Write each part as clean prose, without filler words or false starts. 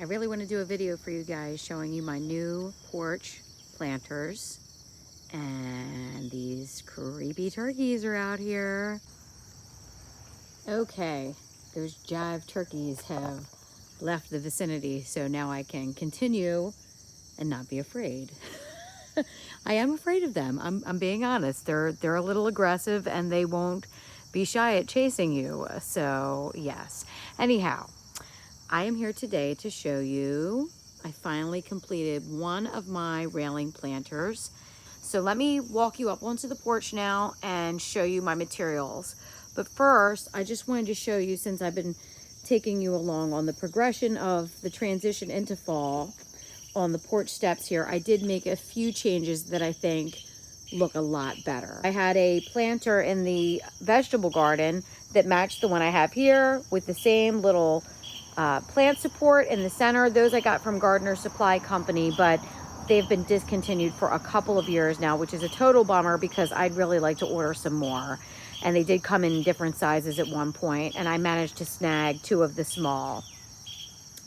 I really want to do a video for you guys showing you my new porch planters. And these creepy turkeys are out here. Okay, those jive turkeys have left the vicinity, so now I can continue and not be afraid. I am afraid of them. I'm being honest. They're a little aggressive and they won't be shy at chasing you. So yes. Anyhow, I am here today to show you I finally completed one of my railing planters. So let me walk you up onto the porch now and show you my materials. But first, I just wanted to show you, since I've been taking you along on the progression of the transition into fall on the porch steps here, I did make a few changes that I think look a lot better. I had a planter in the vegetable garden that matched the one I have here with the same little plant support in the center. Those I got from Gardener Supply Company, but they've been discontinued for a couple of years now, which is a total bummer because I'd really like to order some more. And they did come in different sizes at one point, and I managed to snag 2 of the small.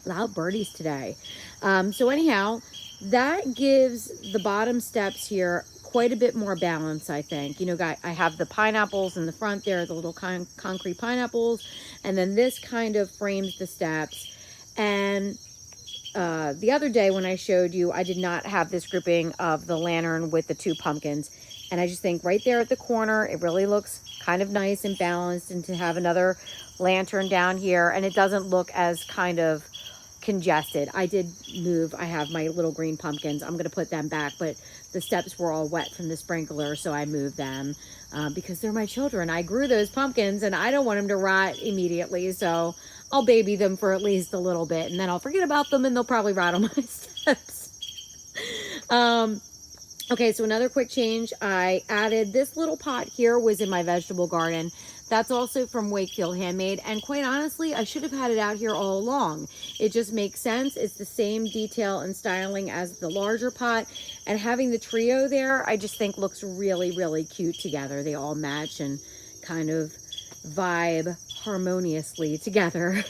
Loud birdies today. So anyhow, that gives the bottom steps here quite a bit more balance, I think. You know, I have the pineapples in the front there, the little concrete pineapples, and then this kind of frames the steps. And the other day when I showed you, I did not have this grouping of the lantern with the 2 pumpkins. And I just think right there at the corner, it really looks kind of nice and balanced. And to have another lantern down here, and it doesn't look as kind of congested. I did move, I have my little green pumpkins. I'm going to put them back, but the steps were all wet from the sprinkler, so I moved them because they're my children. I grew those pumpkins and I don't want them to rot immediately, so I'll baby them for at least a little bit, and then I'll forget about them and they'll probably rot on my steps. Okay, so another quick change. I added this little pot here, was in my vegetable garden. That's also from Wakefield Handmade, and quite honestly, I should have had it out here all along. It just makes sense. It's the same detail and styling as the larger pot, and having the trio there, I just think looks really, really cute together. They all match and kind of vibe harmoniously together.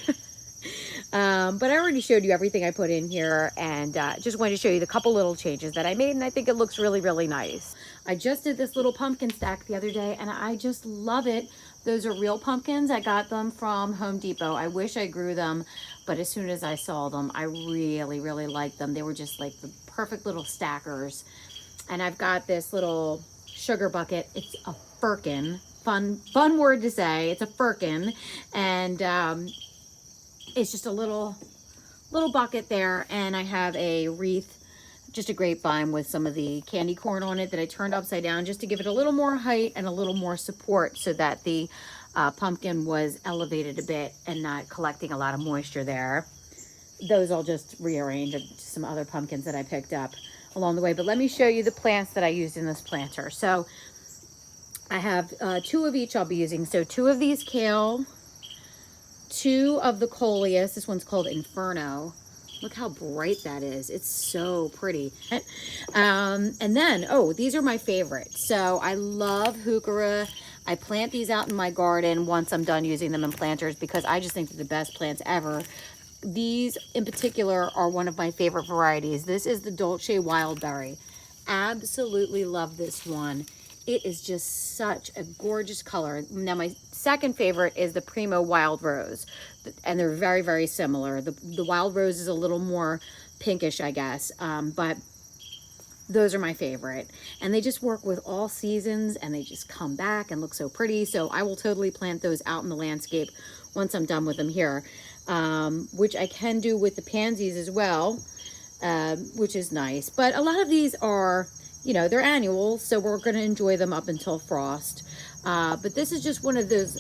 But I already showed you everything I put in here, and just wanted to show you the couple little changes that I made, and I think it looks really, really nice. I just did this little pumpkin stack the other day, and I just love it. Those are real pumpkins. I got them from Home Depot. I wish I grew them, but as soon as I saw them, I really, really liked them. They were just like the perfect little stackers. And I've got this little sugar bucket. It's a firkin. Fun word to say. It's a firkin. And it's just a little bucket there, and I have a wreath, just a grapevine with some of the candy corn on it that I turned upside down just to give it a little more height and a little more support so that the pumpkin was elevated a bit and not collecting a lot of moisture there. Those I'll just rearrange into some other pumpkins that I picked up along the way. But let me show you the plants that I used in this planter. So I have 2 of each I'll be using. So 2 of these kale, 2 of the coleus. This one's called Inferno. Look how bright that is. It's so pretty. And then, oh, these are my favorite. So I love heuchera. I plant these out in my garden once I'm done using them in planters because I just think they're the best plants ever. These in particular are one of my favorite varieties. This is the Dolce Wildberry. Absolutely love this one. It is just such a gorgeous color. Now, my second favorite is the Primo Wild Rose, and they're very, very similar. The Wild Rose is a little more pinkish, I guess, but those are my favorite. And they just work with all seasons, and they just come back and look so pretty. So I will totally plant those out in the landscape once I'm done with them here, which I can do with the pansies as well, which is nice. But a lot of these are, you know, they're annuals, so we're going to enjoy them up until frost. But this is just one of those,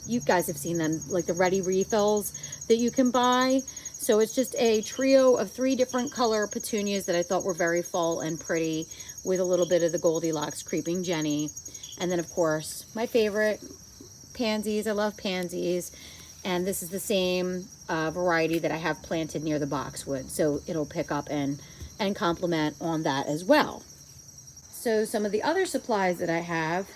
you guys have seen them, like the ready refills that you can buy. So it's just a trio of 3 different color petunias that I thought were very fall and pretty, with a little bit of the Goldilocks Creeping Jenny. And then, of course, my favorite, pansies. I love pansies. And this is the same variety that I have planted near the boxwood. So it'll pick up and complement on that as well. So some of the other supplies that I have,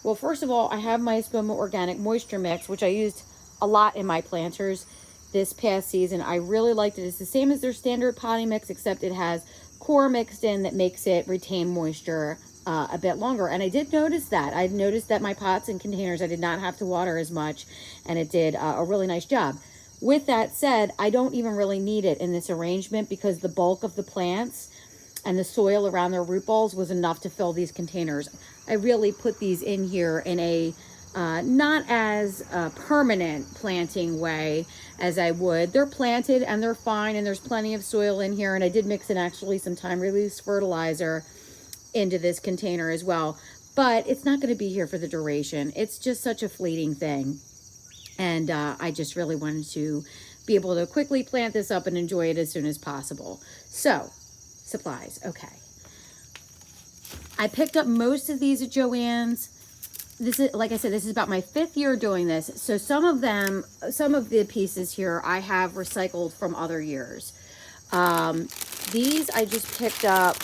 well, first of all, I have my Espoma Organic Moisture Mix, which I used a lot in my planters. this past season. I really liked it. It's the same as their standard potting mix, except it has core mixed in that makes it retain moisture a bit longer. And I did notice that. I noticed that my pots and containers, I did not have to water as much, and it did a really nice job. With that said, I don't even really need it in this arrangement because the bulk of the plants and the soil around their root balls was enough to fill these containers. I really put these in here in a not as permanent planting way as I would. They're planted and they're fine, and there's plenty of soil in here, and I did mix in actually some time-release fertilizer into this container as well, but it's not going to be here for the duration. It's just such a fleeting thing, and I just really wanted to be able to quickly plant this up and enjoy it as soon as possible. So, supplies. Okay, I picked up most of these at Joann's. This is, like I said, this is about my 5th year doing this. So some of the pieces here I have recycled from other years. These I just picked up.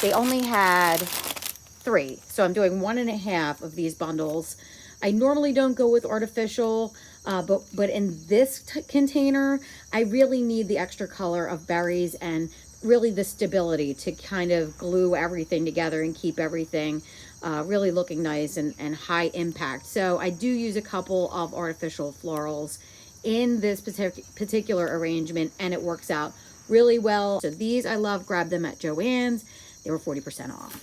They only had 3, so I'm doing 1.5 of these bundles. I normally don't go with artificial, but in this container, I really need the extra color of berries and really the stability to kind of glue everything together and keep everything really looking nice and high impact. So I do use a couple of artificial florals in this particular arrangement, and it works out really well. So these I love, grabbed them at Joann's. They were 40% off.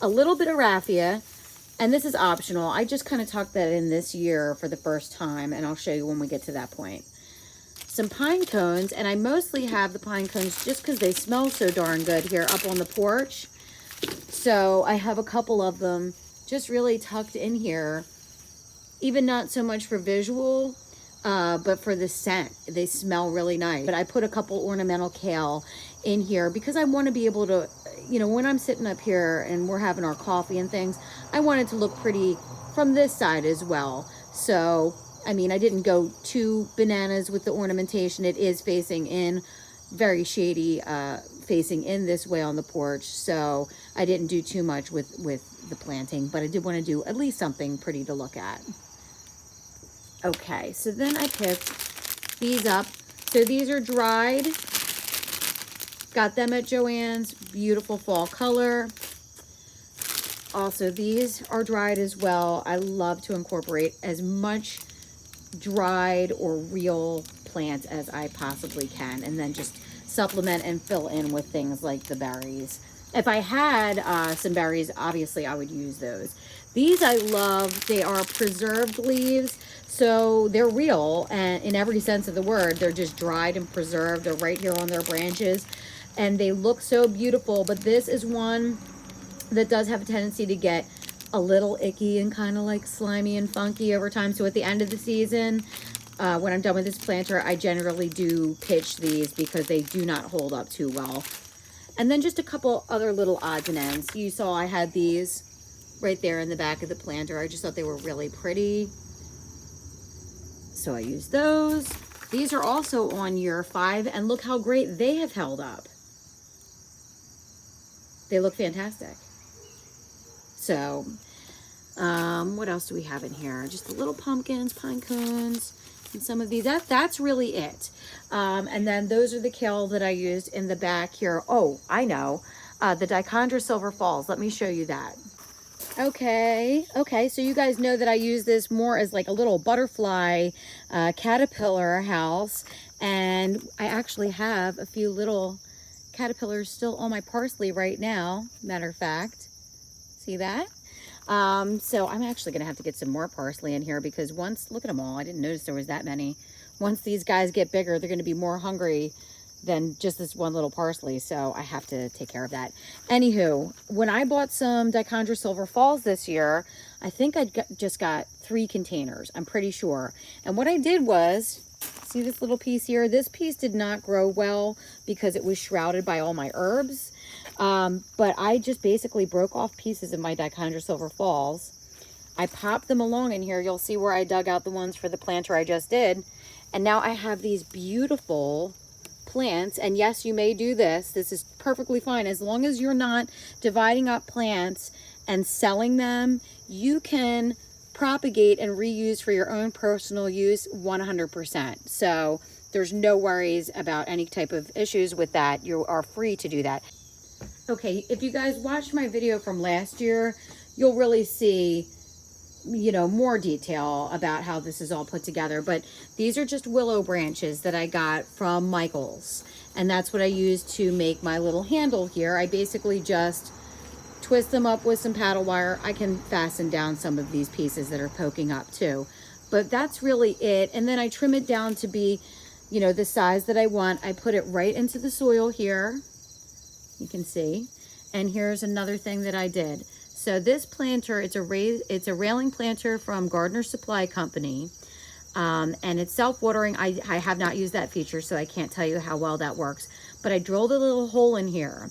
A little bit of raffia, and this is optional. I just kind of tucked that in this year for the first time, and I'll show you when we get to that point. Some pine cones, and I mostly have the pine cones just because they smell so darn good here up on the porch. So I have a couple of them just really tucked in here, even not so much for visual, but for the scent. They smell really nice. But I put a couple ornamental kale in here because I want to be able to, you know, when I'm sitting up here and we're having our coffee and things, I want it to look pretty from this side as well. So, I mean, I didn't go too bananas with the ornamentation. It is facing in, very shady, facing in this way on the porch. So I didn't do too much with the planting, but I did want to do at least something pretty to look at. Okay, so then I picked these up. So these are dried. Got them at Joann's. Beautiful fall color. Also, these are dried as well. I love to incorporate as much dried or real plants as I possibly can, and then just supplement and fill in with things like the berries. If I had some berries, obviously I would use those. These I love. They are preserved leaves, so they're real, and in every sense of the word, they're just dried and preserved. They're right here on their branches, and they look so beautiful. But this is one that does have a tendency to get a little icky and kind of like slimy and funky over time. So at the end of the season, when I'm done with this planter, I generally do pitch these because they do not hold up too well. And then just a couple other little odds and ends. You saw I had these right there in the back of the planter. I just thought they were really pretty, so I used those. These are also on year 5, and look how great they have held up. They look fantastic. So, what else do we have in here? Just the little pumpkins, pine cones, and some of these. That's really it. And then those are the kale that I used in the back here. Oh, I know. The Dichondra Silver Falls. Let me show you that. Okay, so you guys know that I use this more as like a little butterfly caterpillar house. And I actually have a few little caterpillars still on my parsley right now, matter of fact. See that? So I'm actually gonna have to get some more parsley in here because look at them all. I didn't notice there was that many. Once these guys get bigger, they're gonna be more hungry than just this one little parsley. So I have to take care of that. Anywho, when I bought some Dichondra Silver Falls this year, I think I just got 3 containers, I'm pretty sure. And what I did was, see this little piece here? This piece did not grow well because it was shrouded by all my herbs. But I just basically broke off pieces of my Dichondra Silver Falls. I popped them along in here. You'll see where I dug out the ones for the planter I just did. And now I have these beautiful plants. And yes, you may do this. This is perfectly fine. As long as you're not dividing up plants and selling them, you can propagate and reuse for your own personal use 100%. So there's no worries about any type of issues with that. You are free to do that. Okay, if you guys watched my video from last year, you'll really see, you know, more detail about how this is all put together. But these are just willow branches that I got from Michael's, and that's what I use to make my little handle here. I basically just twist them up with some paddle wire. I can fasten down some of these pieces that are poking up too, but that's really it. And then I trim it down to be, you know, the size that I want. I put it right into the soil here, you can see. And here's another thing that I did. So this planter, it's a railing planter from Gardener Supply Company, and it's self-watering. I have not used that feature, so I can't tell you how well that works. But I drilled a little hole in here,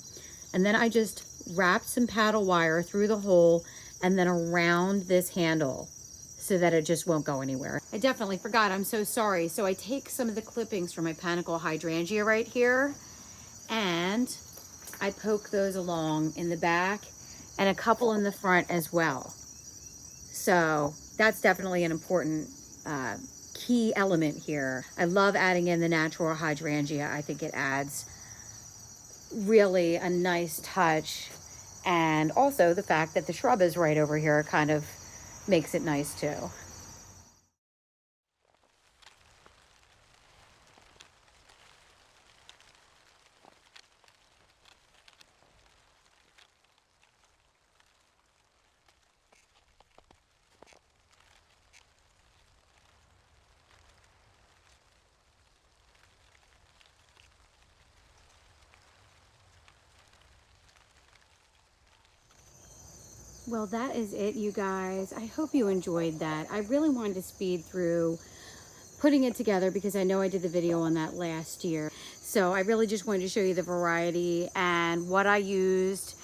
and then I just wrapped some paddle wire through the hole and then around this handle so that it just won't go anywhere. I definitely forgot, I'm so sorry. So I take some of the clippings from my panicle hydrangea right here, and I poke those along in the back and a couple in the front as well. So that's definitely an important key element here. I love adding in the natural hydrangea. I think it adds really a nice touch, and also the fact that the shrub is right over here kind of makes it nice too. Well, that is it, you guys. I hope you enjoyed that. I really wanted to speed through putting it together because I know I did the video on that last year. So I really just wanted to show you the variety and what I used.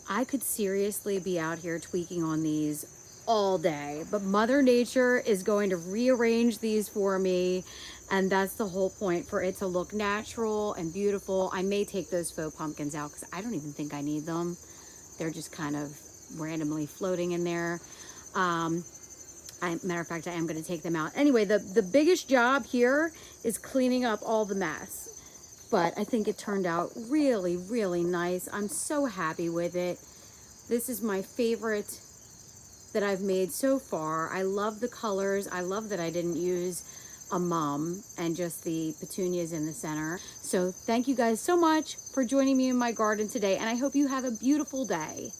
I could seriously be out here tweaking on these all day, but Mother Nature is going to rearrange these for me, and that's the whole point, for it to look natural and beautiful. I may take those faux pumpkins out because I don't even think I need them. They're just kind of randomly floating in there. Matter of fact, I am going to take them out. Anyway, the biggest job here is cleaning up all the mess, but I think it turned out really, really nice. I'm so happy with it. This is my favorite that I've made so far. I love the colors. I love that I didn't use a mum and just the petunias in the center. So thank you guys so much for joining me in my garden today, and I hope you have a beautiful day.